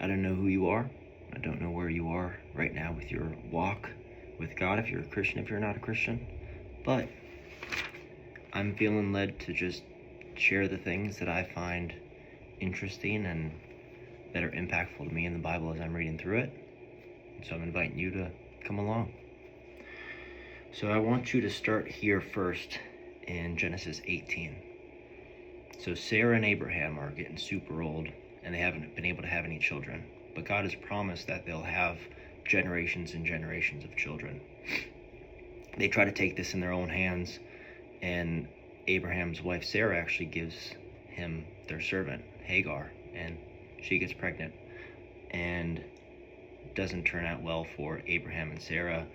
I don't know who you are. I don't know where you are right now with your walk with God, if you're a Christian, if you're not a Christian. But I'm feeling led to just share the things that I find interesting and that are impactful to me in the Bible as I'm reading through it. So I'm inviting you to come along. So I want you to start here first in Genesis 18. So Sarah and Abraham are getting super old and they haven't been able to have any children. But God has promised that they'll have generations and generations of children. They try to take this in their own hands, and Abraham's wife Sarah actually gives him their servant Hagar, and she gets pregnant, and it doesn't turn out well for Abraham and Sarah,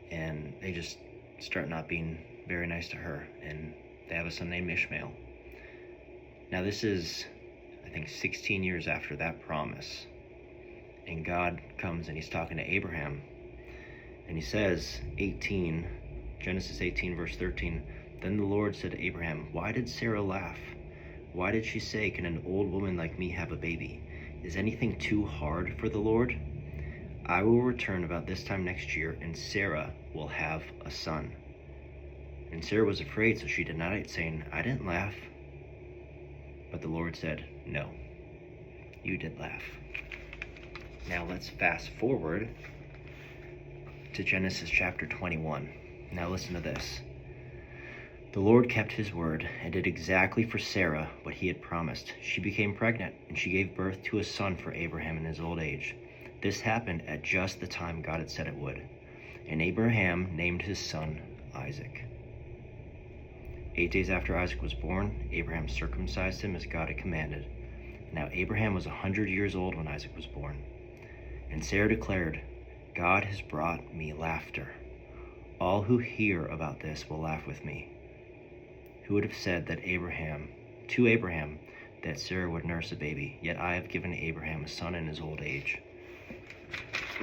and they just start not being very nice to her, and they have a son named Ishmael. Now this is, I think, 16 years after that promise, and God comes and he's talking to Abraham, and he says, Genesis 18 verse 13, "Then the Lord said to Abraham, why did Sarah laugh? Why did she say, can an old woman like me have a baby? Is anything too hard for the Lord? I will return about this time next year, and Sarah will have a son." And Sarah was afraid, so she denied it, saying, "I didn't laugh." But the Lord said, "No, you did laugh." Now let's fast forward to Genesis chapter 21. Now listen to this. "The Lord kept his word and did exactly for Sarah what he had promised. She became pregnant, and she gave birth to a son for Abraham in his old age. This happened at just the time God had said it would. And Abraham named his son Isaac. 8 days after Isaac was born, Abraham circumcised him as God had commanded. Now Abraham was 100 years old when Isaac was born. And Sarah declared, 'God has brought me laughter. All who hear about this will laugh with me.' Who would have said to Abraham that Sarah would nurse a baby? Yet I have given Abraham a son in his old age."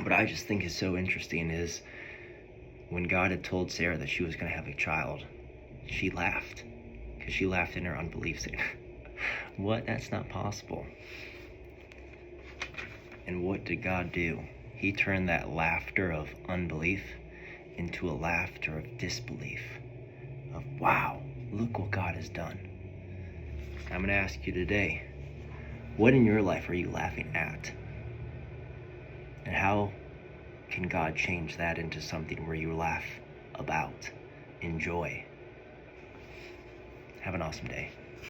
What I just think is so interesting is when God had told Sarah that she was going to have a child, she laughed, because she laughed in her unbelief, saying, "What? That's not possible." And what did God do? He turned that laughter of unbelief into a laughter of disbelief, of wow, look what God has done. I'm going to ask you today, what in your life are you laughing at? And how can God change that into something where you laugh about, enjoy? Have an awesome day.